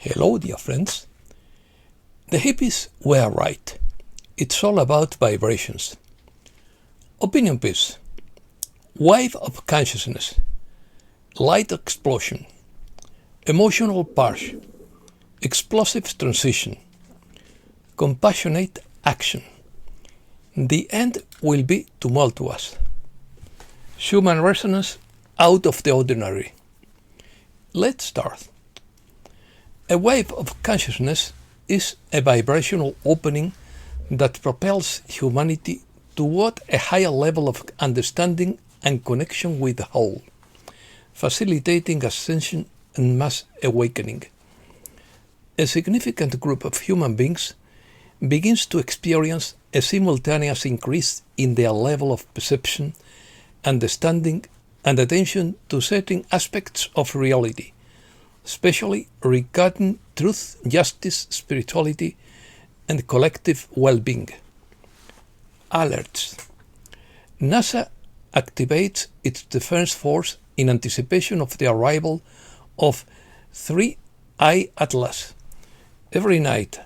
Hello, dear friends. The hippies were right. It's all about vibrations. Opinion piece. Wave of consciousness. Light explosion. Emotional purge. Explosive transition. Compassionate action. The end will be tumultuous. Schumann resonance out of the ordinary. Let's start. A wave of consciousness is a vibrational opening that propels humanity toward a higher level of understanding and connection with the whole, facilitating ascension and mass awakening. A significant group of human beings begins to experience a simultaneous increase in their level of perception, understanding, and attention to certain aspects of reality, especially regarding truth, justice, spirituality, and collective well-being. Alerts. NASA activates its defense force in anticipation of the arrival of 3I Atlas. Every night,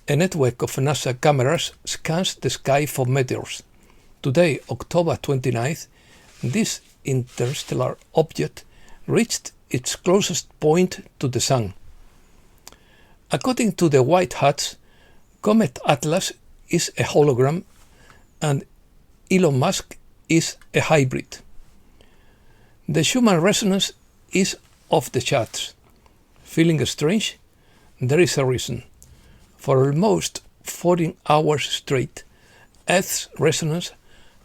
a network of NASA cameras scans the sky for meteors. Today, October 29th, this interstellar object reached its closest point to the Sun. According to the White Hats, Comet Atlas is a hologram and Elon Musk is a hybrid. The Schumann resonance is off the charts. Feeling strange? There is a reason. For almost 14 hours straight, Earth's resonance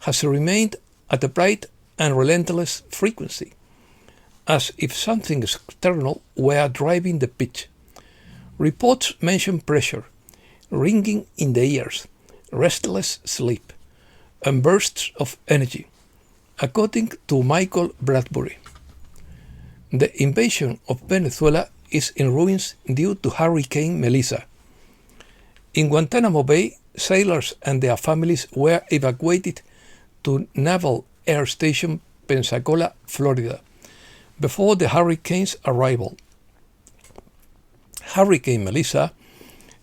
has remained at a bright and relentless frequency, as if something external were driving the pitch. Reports mention pressure, ringing in the ears, restless sleep, and bursts of energy, according to Michael Bradbury. The invasion of Venezuela is in ruins due to Hurricane Melissa. In Guantanamo Bay, sailors and their families were evacuated to Naval Air Station Pensacola, Florida, before the hurricane's arrival. Hurricane Melissa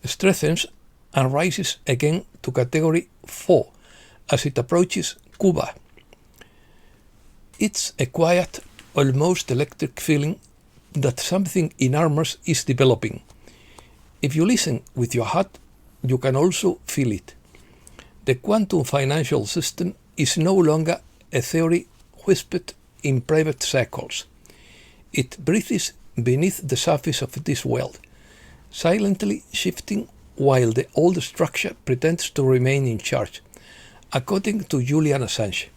strengthens and rises again to Category 4 as it approaches Cuba. It's a quiet, almost electric feeling that something enormous is developing. If you listen with your heart, you can also feel it. The quantum financial system is no longer a theory whispered in private circles. It breathes beneath the surface of this world, silently shifting while the old structure pretends to remain in charge, according to Julian Assange.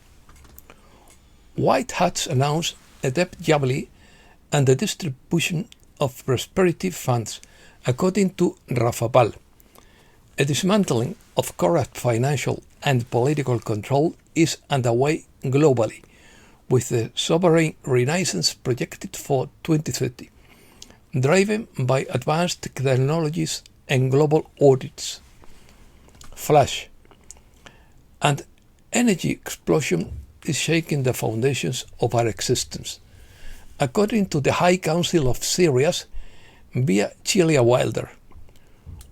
White Hats announce a debt jubilee and the distribution of prosperity funds, according to Rafa Pal. A dismantling of corrupt financial and political control is underway globally, with the sovereign renaissance projected for 2030, driven by advanced technologies and global audits. Flash. And energy explosion is shaking the foundations of our existence. According to the High Council of Syria's via Celia Wilder,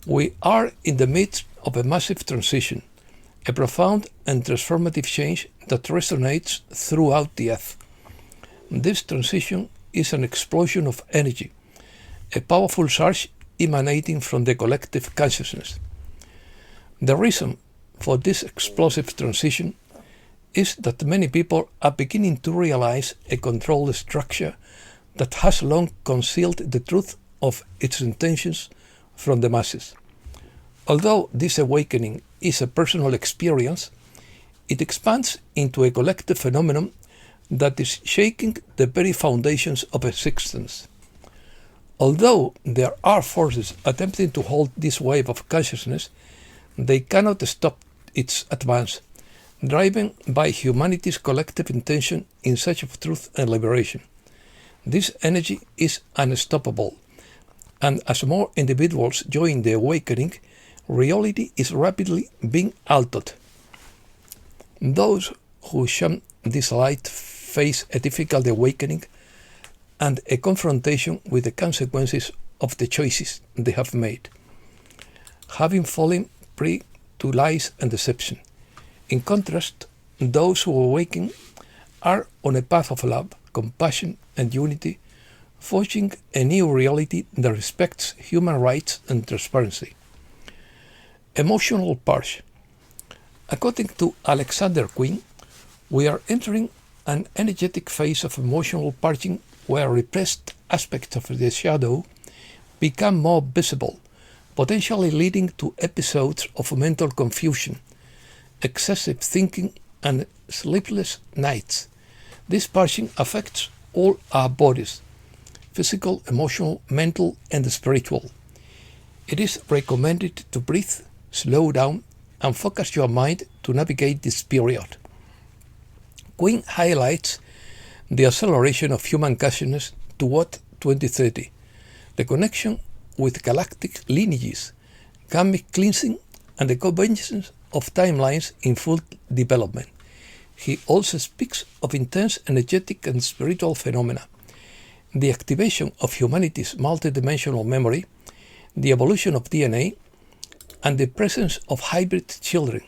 we are in the midst of a massive transition, a profound and transformative change that resonates throughout the earth. This transition is an explosion of energy, a powerful surge emanating from the collective consciousness. The reason for this explosive transition is that many people are beginning to realize a controlled structure that has long concealed the truth of its intentions from the masses. Although this awakening is a personal experience, it expands into a collective phenomenon that is shaking the very foundations of existence. Although there are forces attempting to hold this wave of consciousness, they cannot stop its advance, driven by humanity's collective intention in search of truth and liberation. This energy is unstoppable, and as more individuals join the awakening, reality is rapidly being altered. Those who shun this light face a difficult awakening and a confrontation with the consequences of the choices they have made, having fallen prey to lies and deception. In contrast, those who awaken are on a path of love, compassion, and unity, forging a new reality that respects human rights and transparency. Emotional purge. According to Alexander Quinn, we are entering an energetic phase of emotional purging where repressed aspects of the shadow become more visible, potentially leading to episodes of mental confusion, excessive thinking, and sleepless nights. This purging affects all our bodies: physical, emotional, mental, and spiritual. It is recommended to breathe, slow down, and focus your mind to navigate this period. Quinn highlights the acceleration of human consciousness toward 2030, the connection with galactic lineages, karmic cleansing, and the convergence of timelines in full development. He also speaks of intense energetic and spiritual phenomena, the activation of humanity's multidimensional memory, the evolution of DNA, and the presence of hybrid children,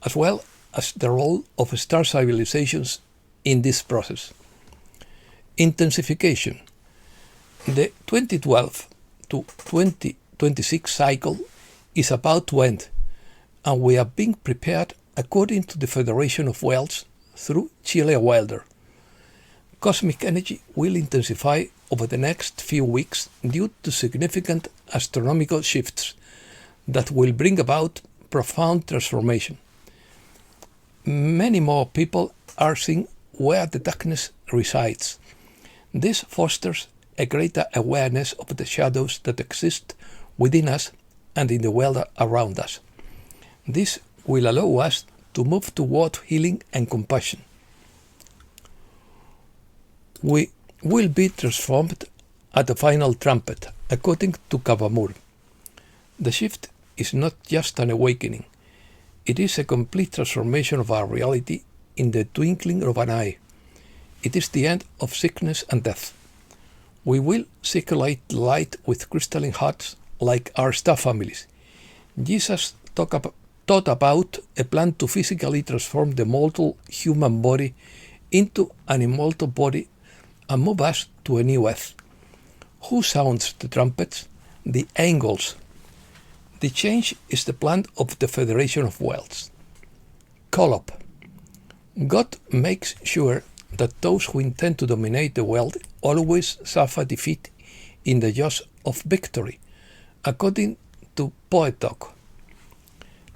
as well as the role of star civilizations in this process. Intensification. The 2012 to 2026 cycle is about to end, and we are being prepared according to the Federation of Worlds through Chile Wilder. Cosmic energy will intensify over the next few weeks due to significant astronomical shifts that will bring about profound transformation. Many more people are seeing where the darkness resides. This fosters a greater awareness of the shadows that exist within us and in the world around us. This will allow us to move toward healing and compassion. We will be transformed at the final trumpet, according to Kavamur. The shift is not just an awakening, it is a complete transformation of our reality in the twinkling of an eye. It is the end of sickness and death. We will circulate light with crystalline hearts like our star families. Jesus taught about a plan to physically transform the mortal human body into an immortal body and move us to a new earth. Who sounds the trumpets? The angels. The change is the plan of the Federation of Worlds. Call up. God makes sure that those who intend to dominate the world always suffer defeat in the jaws of victory, according to Poet Talk.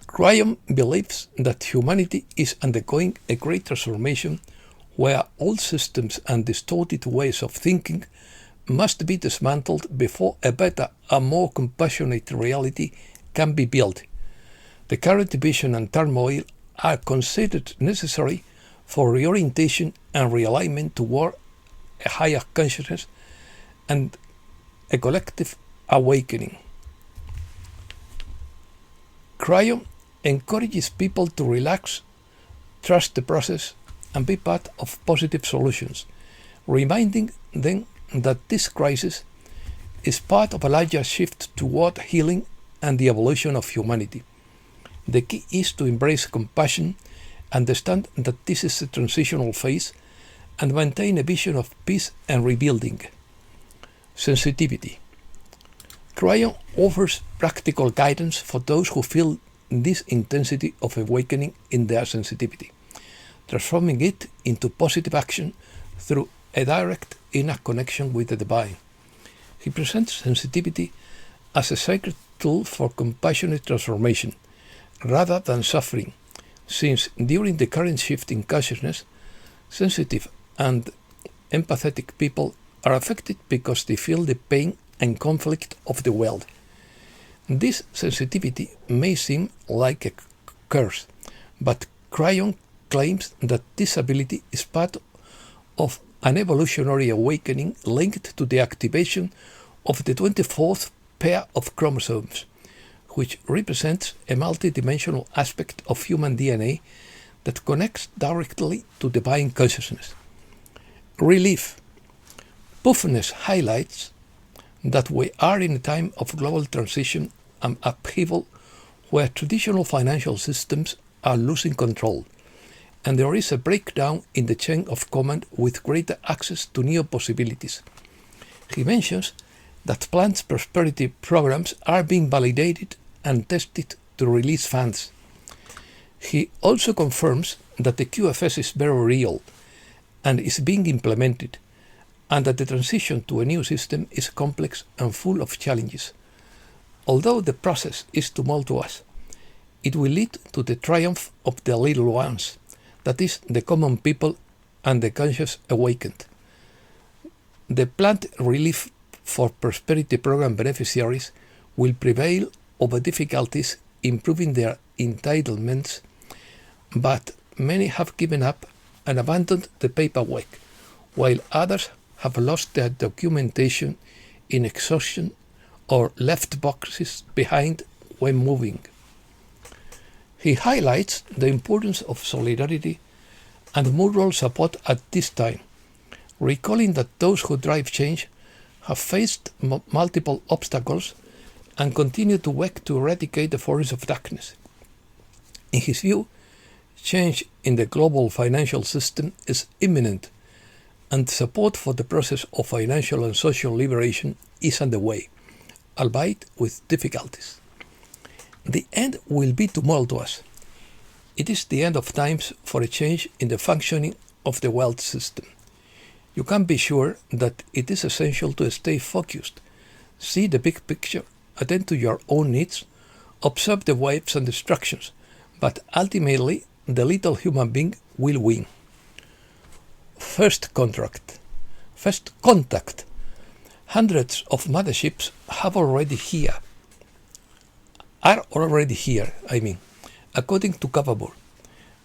Cryon believes that humanity is undergoing a great transformation where old systems and distorted ways of thinking must be dismantled before a better and more compassionate reality can be built. The current division and turmoil are considered necessary for reorientation and realignment toward a higher consciousness and a collective awakening. Cryon encourages people to relax, trust the process, and be part of positive solutions, reminding them that this crisis is part of a larger shift toward healing and the evolution of humanity. The key is to embrace compassion, understand that this is a transitional phase, and maintain a vision of peace and rebuilding. Sensitivity. Cryon offers practical guidance for those who feel this intensity of awakening in their sensitivity, transforming it into positive action through a direct inner connection with the divine. He presents sensitivity as a sacred tool for compassionate transformation, rather than suffering, since during the current shift in consciousness, sensitive and empathetic people are affected because they feel the pain and conflict of the world. This sensitivity may seem like a curse, but Cryon claims that this ability is part of an evolutionary awakening linked to the activation of the 24th pair of chromosomes, which represents a multidimensional aspect of human DNA that connects directly to divine consciousness. Relief. Puffiness highlights that we are in a time of global transition and upheaval where traditional financial systems are losing control, and there is a breakdown in the chain of command with greater access to new possibilities. He mentions that planned prosperity programs are being validated and tested to release funds. He also confirms that the QFS is very real and is being implemented, and that the transition to a new system is complex and full of challenges. Although the process is tumultuous, it will lead to the triumph of the little ones, that is, the common people and the conscious awakened. The planned relief for prosperity program beneficiaries will prevail over difficulties improving their entitlements, but many have given up and abandoned the paperwork, while others have lost their documentation in exhaustion or left boxes behind when moving. He highlights the importance of solidarity and mutual support at this time, recalling that those who drive change have faced multiple obstacles and continue to work to eradicate the forces of darkness. In his view, change in the global financial system is imminent, and support for the process of financial and social liberation is underway, albeit with difficulties. The end will be tumultuous. It is the end of times for a change in the functioning of the wealth system. You can be sure that it is essential to stay focused, see the big picture, attend to your own needs, observe the waves and distractions, but ultimately the little human being will win. First contact. Hundreds of motherships are already here, according to Kavabur.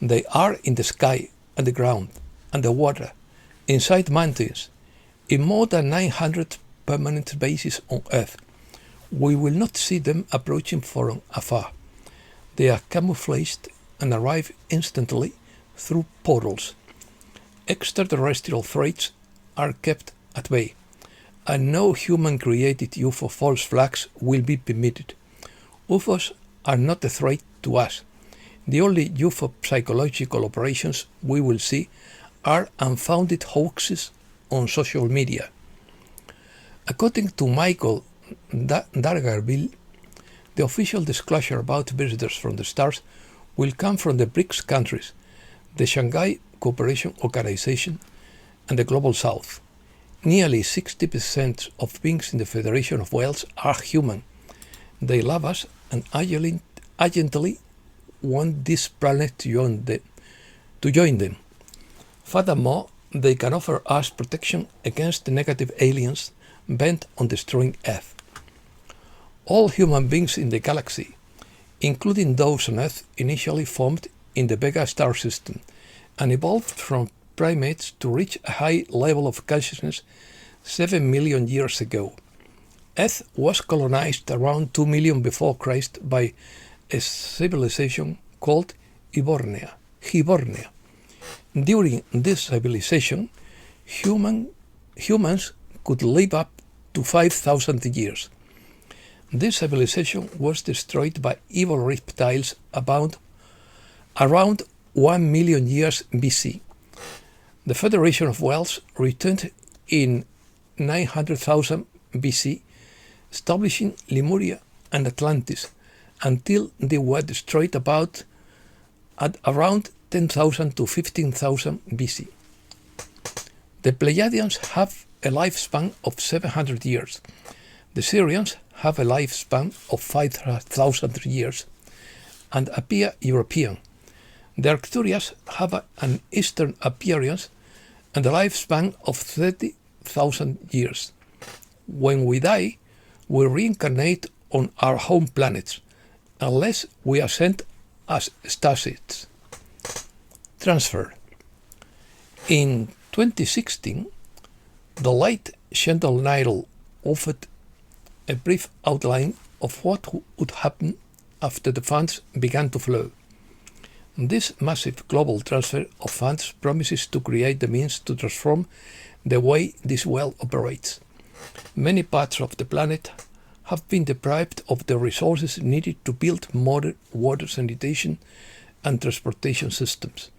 They are in the sky and the ground and the water, inside mountains, in more than 900 permanent bases on Earth. We will not see them approaching from afar. They are camouflaged and arrive instantly through portals. Extraterrestrial threats are kept at bay, and no human-created UFO false flags will be permitted. UFOs are not a threat to us. The only UFO psychological operations we will see are unfounded hoaxes on social media. According to Michael Dargarville, the official disclosure about visitors from the stars will come from the BRICS countries, the Shanghai Cooperation Organization, and the Global South. Nearly 60% of beings in the Federation of Whales are human. They love us and urgently want this planet to join them. Furthermore, they can offer us protection against the negative aliens bent on destroying Earth. All human beings in the galaxy, including those on Earth, initially formed in the Vega star system and evolved from primates to reach a high level of consciousness 7 million years ago. Earth was colonized around 2 million before Christ by a civilization called Hibernia. During this civilization, humans could live up to 5,000 years. This civilization was destroyed by evil reptiles around 1 million years BC. The Federation of Whales returned in 900,000 BC, establishing Lemuria and Atlantis until they were destroyed at around 10,000 to 15,000 BC. The Pleiadians have a lifespan of 700 years. The Syrians have a lifespan of 5,000 years and appear European. The Arcturians have an Eastern appearance and a lifespan of 30,000 years. When we die, we reincarnate on our home planets, unless we are sent as stasists. Transfer. In 2016, the late Shandal Nidal offered a brief outline of what would happen after the funds began to flow. This massive global transfer of funds promises to create the means to transform the way this world operates. Many parts of the planet have been deprived of the resources needed to build modern water sanitation and transportation systems.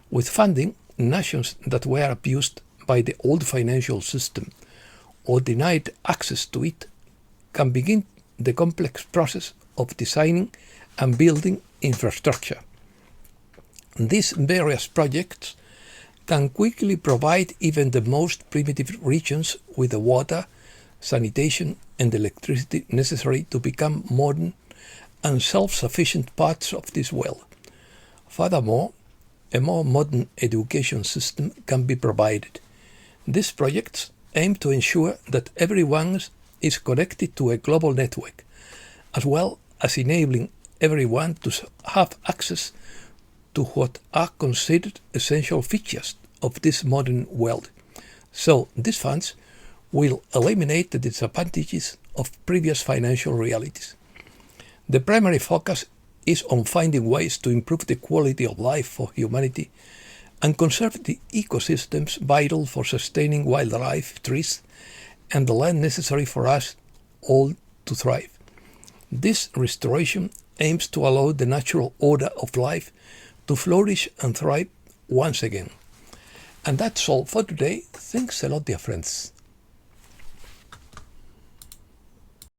With funding, nations that were abused by the old financial system or denied access to it can begin the complex process of designing and building infrastructure. These various projects can quickly provide even the most primitive regions with the water, sanitation, and electricity necessary to become modern and self-sufficient parts of this world. Furthermore, a more modern education system can be provided. These projects aim to ensure that everyone is connected to a global network, as well as enabling everyone to have access to what are considered essential features of this modern world. So these funds will eliminate the disadvantages of previous financial realities. The primary focus is on finding ways to improve the quality of life for humanity and conserve the ecosystems vital for sustaining wildlife, trees, and the land necessary for us all to thrive. This restoration aims to allow the natural order of life to flourish and thrive once again. And that's all for today. Thanks a lot, dear friends.